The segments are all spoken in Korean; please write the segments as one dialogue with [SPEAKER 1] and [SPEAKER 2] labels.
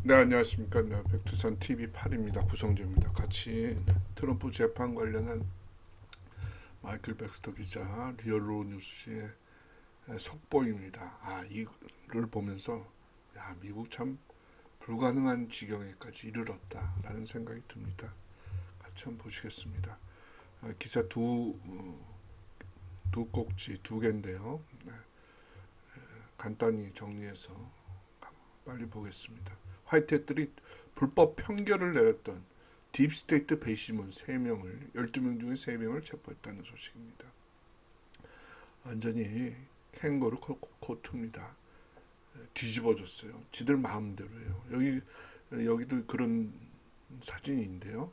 [SPEAKER 1] 네, 안녕하십니까. 네, 백두산 TV 8입니다. 구성주입니다. 같이 트럼프 재판 관련한 마이클 백스터 기자 리얼로 뉴스의 속보입니다. 이를 보면서 미국 참 불가능한 지경에까지 이르렀다라는 생각이 듭니다. 같이 한번 보시겠습니다. 기사 두 꼭지 두 개인데요. 간단히 정리해서 빨리 보겠습니다. 화이트햇들이 불법 편결을 내렸던 딥스테이트 배심원 3명을 12명 중에 3명을 체포했다는 소식입니다. 완전히 캥거루 코트입니다. 뒤집어졌어요. 지들 마음대로예요. 여기도 그런 사진인데요.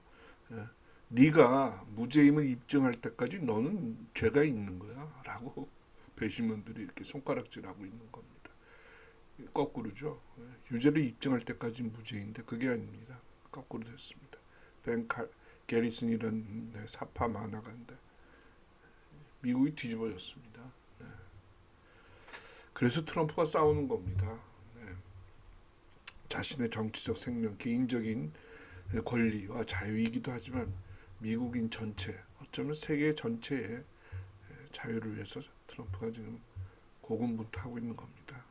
[SPEAKER 1] 네가 무죄임을 입증할 때까지 너는 죄가 있는 거야 라고 배심원들이 이렇게 손가락질하고 있는 겁니다. 거꾸로죠. 유죄를 입증할 때까지 무죄인데 그게 아닙니다. 거꾸로 됐습니다. 게리슨이라는 사파 만화가인데 미국이 뒤집어졌습니다. 그래서 트럼프가 싸우는 겁니다. 자신의 정치적 생명, 개인적인 권리와 자유이기도 하지만 미국인 전체, 어쩌면 세계 전체의 자유를 위해서 트럼프가 지금 고군분투하고 있는 겁니다.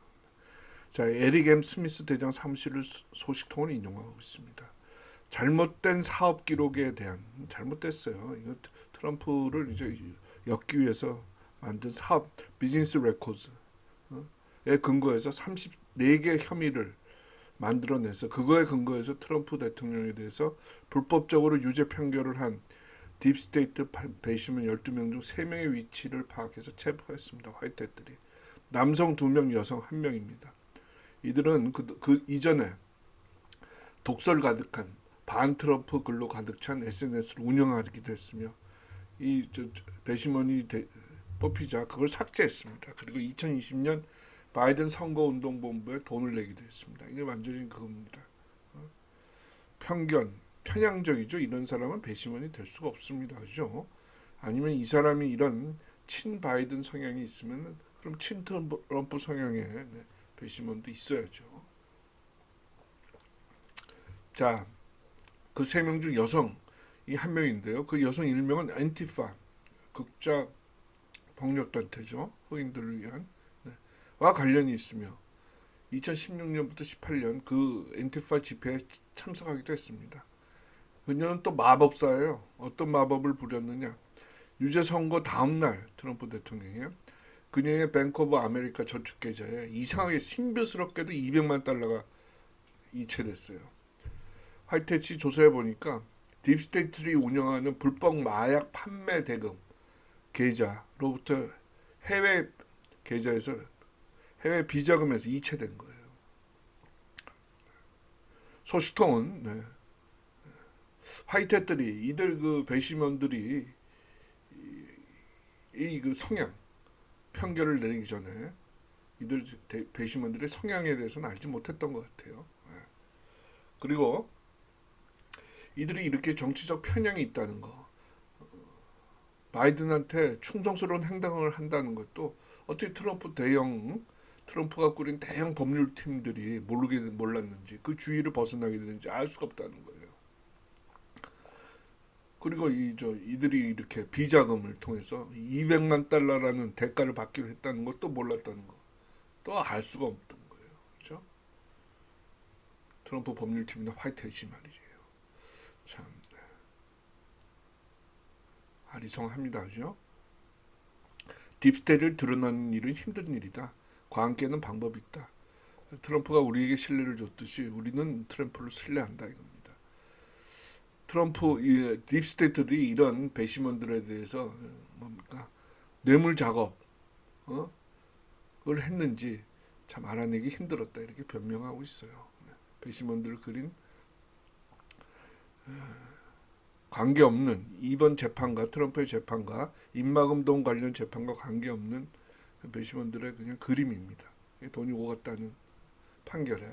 [SPEAKER 1] 자, 에릭 M. 스미스 대장 사무실을 소식통을 인용하고 있습니다. 잘못된 사업 기록에 대한 잘못됐어요. 이거 트럼프를 이제 엮기 위해서 만든 사업 비즈니스 레코드에 근거해서 34개 혐의를 만들어내서 그거에 근거해서 트럼프 대통령에 대해서 불법적으로 유죄 판결을 한 딥스테이트 배심원 12명 중 3명의 위치를 파악해서 체포했습니다. 화이트햇들이. 남성 2명, 여성 1명입니다. 이들은 그 이전에 독설 가득한 반 트럼프 글로 가득 찬 SNS를 운영하기도 했으며 배심원이 뽑히자 그걸 삭제했습니다. 그리고 2020년 바이든 선거운동본부에 돈을 내기도 했습니다. 이게 완전히 그겁니다. 편향적이죠. 이런 사람은 배심원이 될 수가 없습니다. 그죠? 아니면 이 사람이 이런 친 바이든 성향이 있으면 그럼 친 트럼프 성향의 배심원도 있어야죠. 자, 그 3명 중 여성이 1명인데요. 그 여성 1명은 엔티파, 극자 폭력단체죠. 흑인들을 위한 와 관련이 있으며 2016년부터 18년 그 엔티파 집회에 참석하기도 했습니다. 그녀는 또 마법사예요. 어떤 마법을 부렸느냐. 유죄 선고 다음날 트럼프 대통령이 그녀의 뱅크 오브 아메리카 저축계좌에 이상하게 신비스럽게도 200만 달러가 이체됐어요. 화이트햇이 조사해 보니까 딥스테이트를 운영하는 불법 마약 판매 대금 계좌로부터 해외 계좌에서 해외 비자금에서 이체된 거예요. 소식통은 화이트햇들이 이들 그 배심원들이 이 그 성향 편결을 내리기 전에 이들 배심원들의 성향에 대해서는 알지 못했던 것 같아요. 그리고 이들이 이렇게 정치적 편향이 있다는 거, 바이든한테 충성스러운 행동을 한다는 것도 어떻게 트럼프가 꾸린 대형 법률팀들이 몰랐는지 그 주의를 벗어나게 되는지 알 수가 없다는 거예요. 그리고 이들이 이렇게 비자금을 통해서 200만 달러라는 대가를 받기로 했다는 것도 몰랐다는 거. 또 알 수가 없던 거예요. 그렇죠? 트럼프 법률팀이나 화이트햇이 말이에요. 참 아리송합니다. 그죠? 딥스테이트를 드러내는 일은 힘든 일이다. 과함께는 방법이 있다. 트럼프가 우리에게 신뢰를 줬듯이 우리는 트럼프를 신뢰한다 이겁니다. 딥스테이트들이 이런 배심원들에 대해서 뭡니까 뇌물 작업을 했는지 참 알아내기 힘들었다 이렇게 변명하고 있어요. 배심원들을 그린 관계없는 이번 재판과 트럼프의 재판과 입막음동 관련 재판과 관계없는 배심원들의 그냥 그림입니다. 돈이 오갔다는 편결에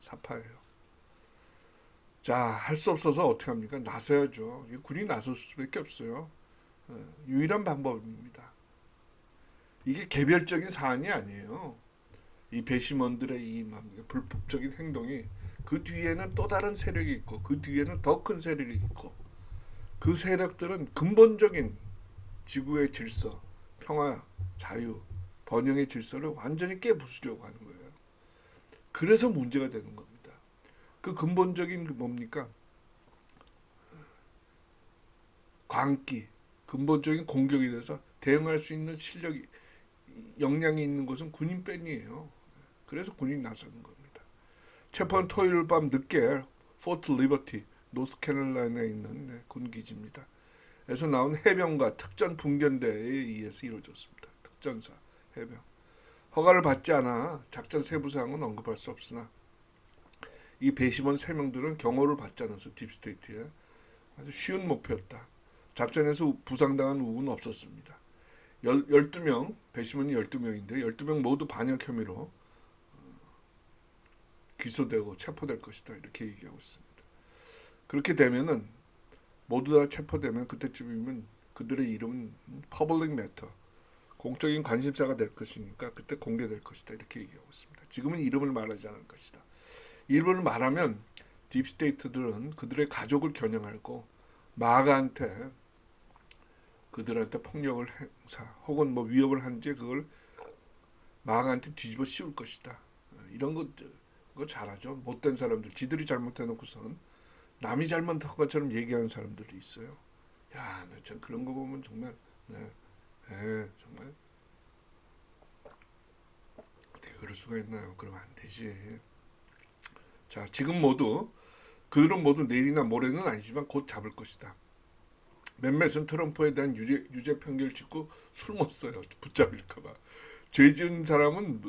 [SPEAKER 1] 사파예요. 자, 할 수 없어서 어떻게 합니까? 나서야죠. 군이 나설 수밖에 없어요. 유일한 방법입니다. 이게 개별적인 사안이 아니에요. 이 배심원들의 이 불법적인 행동이 그 뒤에는 또 다른 세력이 있고 그 뒤에는 더 큰 세력이 있고 그 세력들은 근본적인 지구의 질서, 평화, 자유, 번영의 질서를 완전히 깨부수려고 하는 거예요. 그래서 문제가 되는 겁니다. 그 근본적인 뭡니까? 광기, 근본적인 공격에 대해서 대응할 수 있는 실력이 역량이 있는 것은 군인뿐이에요. 그래서 군인이 나서는 겁니다. 체포는 토요일 밤 늦게 포트 리버티, 노스캐롤라이나에 있는 군 기지입니다. 에서 나온 해병과 특전 분견대에 의해서 이루어졌습니다. 특전사, 해병. 허가를 받지 않아 작전 세부 사항은 언급할 수 없으나 이 배심원 3명들은 경호를 받지 않아서 딥스테이트에 아주 쉬운 목표였다. 작전에서 부상당한 우는 없었습니다. 12명, 배심원이 12명인데 12명 모두 반역 혐의로 기소되고 체포될 것이다. 이렇게 얘기하고 있습니다. 그렇게 되면은 모두 다 체포되면 그때쯤이면 그들의 이름은 퍼블릭 매터, 공적인 관심사가 될 것이니까 그때 공개될 것이다. 이렇게 얘기하고 있습니다. 지금은 이름을 말하지 않을 것이다. 이름을 말하면 딥스테이트들은 그들의 가족을 겨냥하고 마가한테 그들한테 폭력을 행사 혹은 뭐 위협을 한 뒤에 그걸 마가한테 뒤집어 씌울 것이다. 이런 거 잘하죠. 못된 사람들, 지들이 잘못해놓고선 남이 잘못한 것처럼 얘기하는 사람들이 있어요. 야, 참 그런 거 보면 정말, 정말 어떻게 그럴 수가 있나요? 그러면 안 되지. 자, 지금 그들은 모두 내일이나 모레는 아니지만 곧 잡을 것이다. 몇몇은 트럼프에 대한 유죄 판결 짓고 술 못 써요. 붙잡힐까봐. 죄 지은 사람은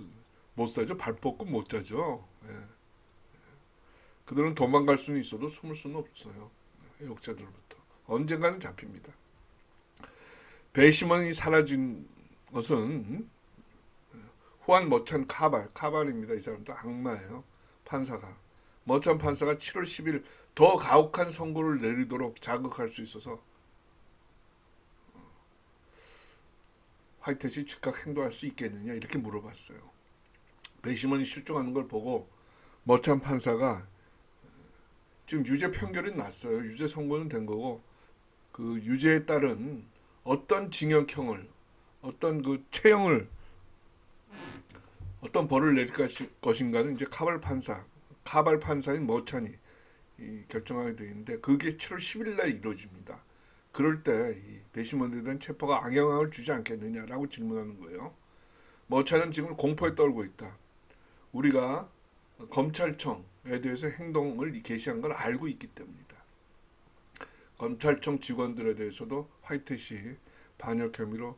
[SPEAKER 1] 못 사죠. 발 뻗고 못 자죠. 그들은 도망갈 수는 있어도 숨을 수는 없어요. 애국자들로부터. 언젠가는 잡힙니다. 배심원이 사라진 것은 후안 머찬 카발입니다. 이 사람도 악마예요. 판사가. 머찬 판사가 7월 10일 더 가혹한 선고를 내리도록 자극할 수 있어서 화이트햇이 즉각 행동할 수 있겠느냐 이렇게 물어봤어요. 배심원이 실종하는 걸 보고 머찬 판사가 지금 유죄 판결이 났어요. 유죄 선고는 된 거고 그 유죄에 따른 어떤 징역형을 어떤 그 처형을 어떤 벌을 내릴 것인가는 이제 카발 판사인 머찬이 결정하게 되어 있는데 그게 7월 10일 날 이루어집니다. 그럴 때 이 배심원에 대한 체포가 악영향을 주지 않겠느냐라고 질문하는 거예요. 머찬은 지금 공포에 떨고 있다. 우리가 검찰청에 대해서 행동을 개시한 걸 알고 있기 때문이다. 검찰청 직원들에 대해서도 화이트햇이 반역 혐의로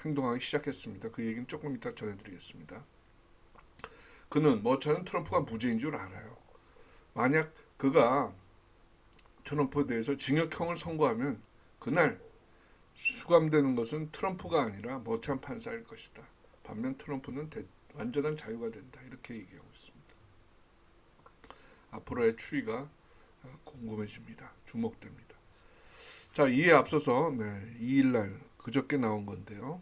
[SPEAKER 1] 행동하기 시작했습니다. 그 얘기는 조금 이따 전해드리겠습니다. 머찬은 트럼프가 무죄인 줄 알아요. 만약 그가 트럼프에 대해서 징역형을 선고하면 그날 수감되는 것은 트럼프가 아니라 머찬 판사일 것이다. 반면 트럼프는 완전한 자유가 된다. 이렇게 얘기하고 있습니다. 앞으로의 추이가 궁금해집니다. 주목됩니다. 자, 이에 앞서서 2일날 그저께 나온 건데요.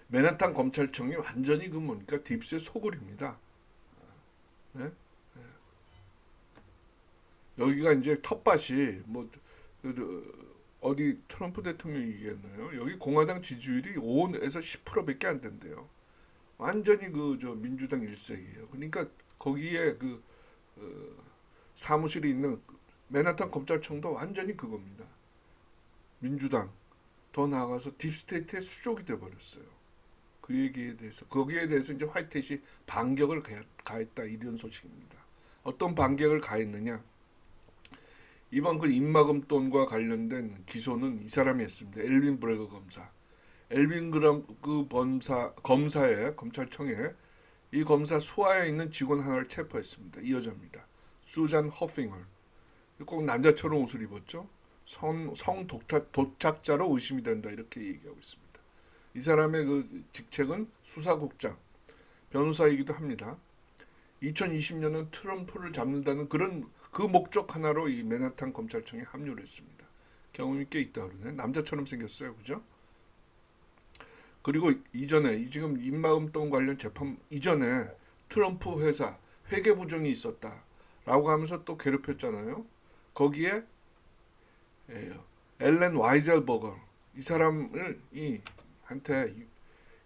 [SPEAKER 1] 맨하탄 검찰청이 완전히 딥스의 소굴입니다. 네? 여기가 이제 텃밭이 어디 트럼프 대통령이 얘기했나요? 여기 공화당 지지율이 5에서 10%밖에 안 된대요. 완전히 민주당 일색이에요. 그러니까 거기에 사무실이 있는 맨하탄 검찰청도 완전히 그겁니다. 민주당 더 나아가서 딥스테이트의 수족이 돼버렸어요. 거기에 대해서 이제 화이트햇이 반격을 가했다 이런 소식입니다. 어떤 반격을 가했느냐? 이번 입막음돈과 관련된 기소는 이 사람이 했습니다. 엘빈 브레거 검사. 엘빈 검사의 검찰청에 이 검사 수하에 있는 직원 하나를 체포했습니다. 이 여자입니다. 수잔 허핑얼. 꼭 남자처럼 옷을 입었죠. 성 도착자로 의심이 된다 이렇게 얘기하고 있습니다. 이 사람의 직책은 수사국장, 변호사이기도 합니다. 2020년은 트럼프를 잡는다는 그 목적 하나로 이 맨하탄 검찰청에 합류를 했습니다. 경험이 꽤 있다 그러네. 남자처럼 생겼어요, 그죠? 그리고 이전에 지금 입막음동 관련 재판 이전에 트럼프 회사 회계 부정이 있었다라고 하면서 또 괴롭혔잖아요. 거기에 엘렌 와이젤버거 이 사람을 이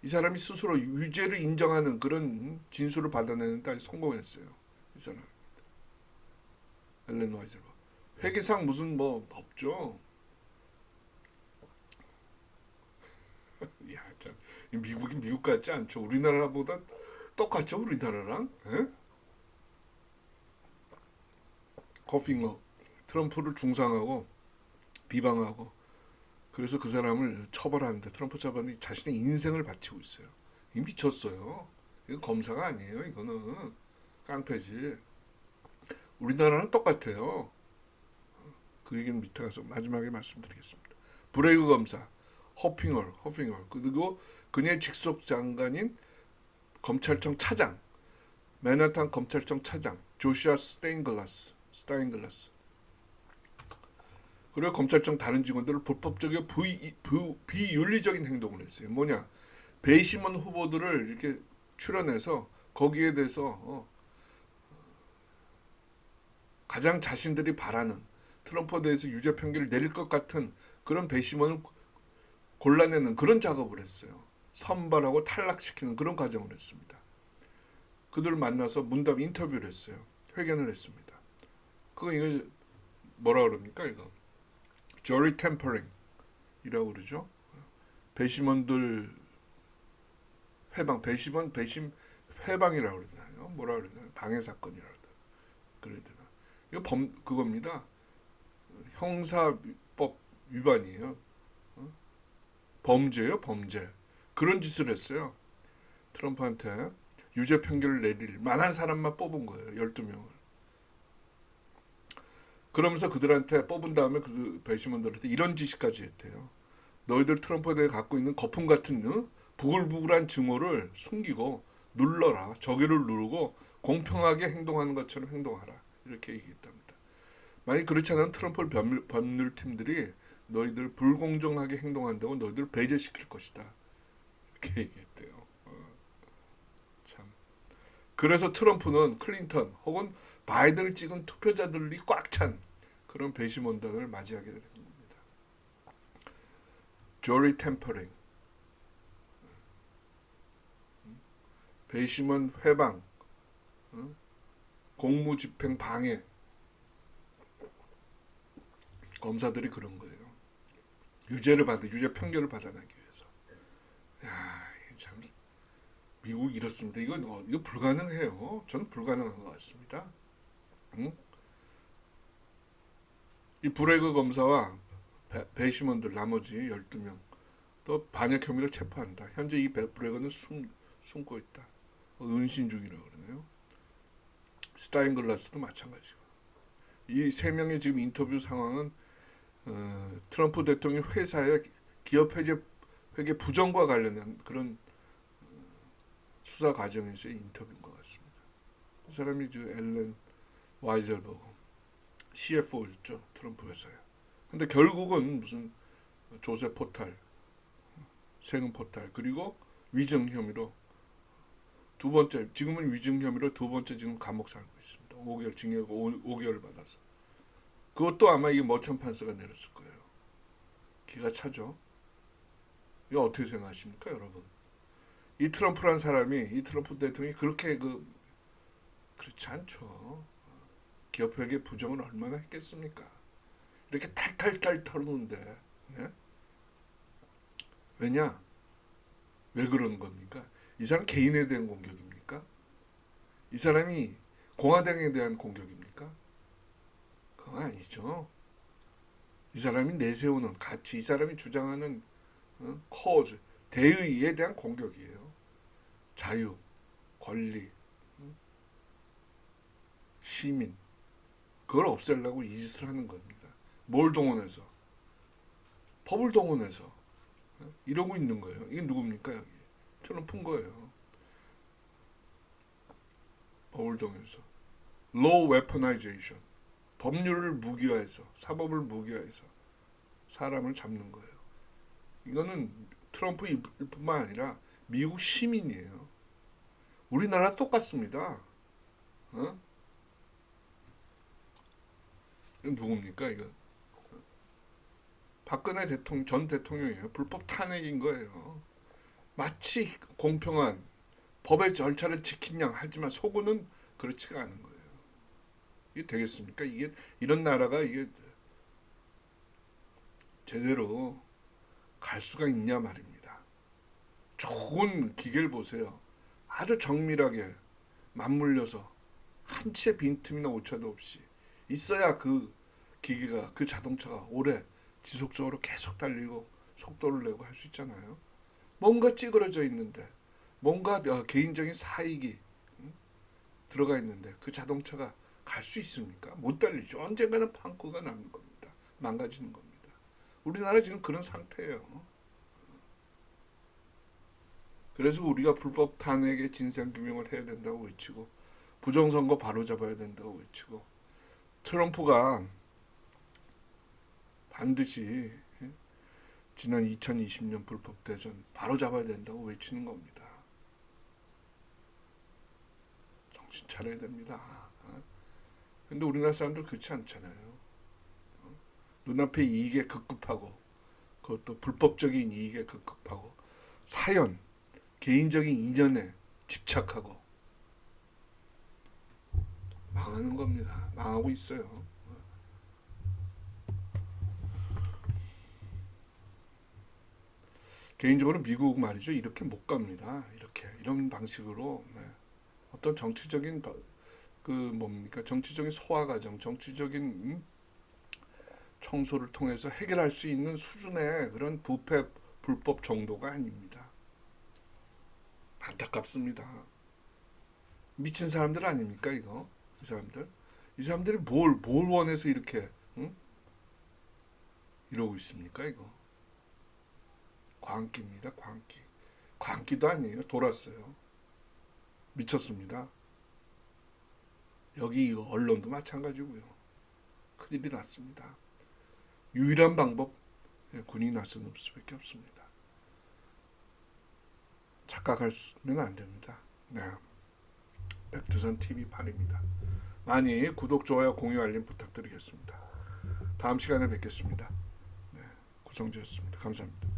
[SPEAKER 1] 사람이 스스로 유죄를 인정하는 그런 진술을 받아내는데 아주 성공했어요. 이 사람 엘렌 와이젤버거 회계상 무슨 뭐 없죠. 야, 참 미국이 미국 같지 않죠. 우리나라보다 똑같죠, 우리나라랑. 에? 커핑어 트럼프를 중상하고 비방하고 그래서 그 사람을 처벌하는데 트럼프 처벌이 자신의 인생을 바치고 있어요. 이 미쳤어요. 이거 검사가 아니에요. 이거는 깡패지. 우리나라는 똑같아요. 그 얘기는 밑에 가서 마지막에 말씀드리겠습니다. 브레이크 검사 허핑얼 그리고 그녀의 직속 장관인 검찰청 차장 맨하탄 검찰청 차장 조시아 스타인글라스 그리고 검찰청 다른 직원들을 불법적이고 비윤리적인 행동을 했어요. 뭐냐? 배심원 후보들을 이렇게 출연해서 거기에 대해서 가장 자신들이 바라는 트럼프에 대해서 유죄 판결을 내릴 것 같은 그런 배심원을 골라내는 그런 작업을 했어요. 선발하고 탈락시키는 그런 과정을 했습니다. 그들을 만나서 문답 인터뷰를 했어요. 회견을 했습니다. 이거 뭐라 그럽니까 이거? jury tampering이라고 그러죠. 배심원들 배심 회방이라고 그러잖아요. 뭐라 그러잖아요. 방해 사건이라고 그래야 되나? 이거 그겁니다. 형사법 위반이에요. 범죄예요, 범죄. 그런 짓을 했어요. 트럼프한테 유죄 판결을 내릴 만한 사람만 뽑은 거예요. 12명을. 그러면서 그들한테 뽑은 다음에 그 배심원들한테 이런 지시까지 했대요. 너희들 트럼프에 대해 갖고 있는 거품 같은 부글부글한 증오를 숨기고 눌러라. 저기를 누르고 공평하게 행동하는 것처럼 행동하라. 이렇게 얘기했답니다. 만약 그렇지 않으면 트럼프 법률팀들이 너희들 불공정하게 행동한다고 너희들 배제시킬 것이다. 이렇게 얘기했대요. 참. 그래서 트럼프는 클린턴 혹은 바이든을 찍은 투표자들이 꽉 찬 그런 배심원단을 맞이하게 되는 겁니다. jury tampering, 배심원 회방, 공무집행 방해. 검사들이 그런 거예요. 유죄 판결을 받아내기 위해서. 야, 참 미국 이렇습니다. 이거 불가능해요. 저는 불가능한 것 같습니다. 응? 이 브레이크 검사와 배심원들 나머지 12명 또 반역 혐의로 체포한다. 현재 이 브레이크는 숨고 있다. 은신 중이라고 그러네요. 스타인글라스도 마찬가지고. 이 세 명의 지금 인터뷰 상황은 트럼프 대통령 회사의 기업 회계 부정과 관련된 그런 수사 과정에서의 인터뷰인 것 같습니다. 그 사람이 엘렌 와이젤버거 CFO였죠. 트럼프 회사에. 근데 결국은 무슨 조세 포탈, 세금 포탈 그리고 위증 혐의로 지금은 위증 혐의로 두 번째 지금 감옥 살고 있습니다. 5개월 징역 5개월 받아서. 그것도 아마 이 머천 판사가 내렸을 거예요. 기가 차죠. 이거 어떻게 생각하십니까, 여러분? 이 트럼프 대통령이 그렇게 그렇지 않죠. 기업 회계 부정을 얼마나 했겠습니까? 이렇게 탈탈탈 털는데, 네? 왜냐? 왜 그러는 겁니까? 이 사람 개인에 대한 공격입니까? 이 사람이 공화당에 대한 공격입니까? 그건 아니죠. 이 사람이 내세우는 가치, 이 사람이 주장하는 코즈, 대의에 대한 공격이에요. 자유, 권리, 시민, 그걸 없애려고 이 짓을 하는 겁니다. 뭘 동원해서? 법을 동원해서 이러고 있는 거예요. 이게 누굽니까 여기? 트럼프인 거예요. 법을 동원해서 Law Weaponization, 법률을 무기화해서 사법을 무기화해서 사람을 잡는 거예요. 이거는 트럼프뿐만 아니라 미국 시민이에요. 우리나라 똑같습니다. 어? 이건 누굽니까 이거? 박근혜 전 대통령이에요. 불법 탄핵인 거예요. 마치 공평한 법의 절차를 지킨 양 하지만 속으는 그렇지가 않은 거예요. 이게 되겠습니까? 이게 이런 나라가 이게 제대로 갈 수가 있냐 말입니다. 좋은 기계를 보세요. 아주 정밀하게 맞물려서 한 치의 빈틈이나 오차도 없이 있어야 그 기계가 그 자동차가 오래 지속적으로 계속 달리고 속도를 내고 할 수 있잖아요. 뭔가 찌그러져 있는데 뭔가 개인적인 사익이 들어가 있는데 그 자동차가 갈 수 있습니까? 못 달리죠. 언젠가는 판구가 나는 겁니다. 망가지는 겁니다. 우리나라 지금 그런 상태예요. 그래서 우리가 불법 탄핵의 진상규명을 해야 된다고 외치고 부정선거 바로잡아야 된다고 외치고 트럼프가 반드시 지난 2020년 불법 대선 바로잡아야 된다고 외치는 겁니다. 정신 차려야 됩니다. 근데 우리나라 사람들 그렇지 않잖아요. 눈앞의 이익에 급급하고 그것도 불법적인 이익에 급급하고 사연, 개인적인 인연에 집착하고 망하는 겁니다. 망하고 있어요. 개인적으로 미국 말이죠. 이렇게 못 갑니다. 이런 방식으로 어떤 정치적인 정치적인 소화 과정, 정치적인 청소를 통해서 해결할 수 있는 수준의 그런 부패 불법 정도가 아닙니다. 안타깝습니다. 미친 사람들 아닙니까 이거? 이 사람들이 뭘 원해서 이렇게 이러고 있습니까 이거? 광기입니다. 광기도 아니에요. 돌았어요. 미쳤습니다. 여기 이거 언론도 마찬가지고요. 큰일이 났습니다. 유일한 방법 군인이 나서는 수밖에 없습니다. 착각하면 안 됩니다. 네. 백두산 TV 판입니다. 많이 구독, 좋아요, 공유, 알림 부탁드리겠습니다. 다음 시간에 뵙겠습니다. 네, 고성재였습니다. 감사합니다.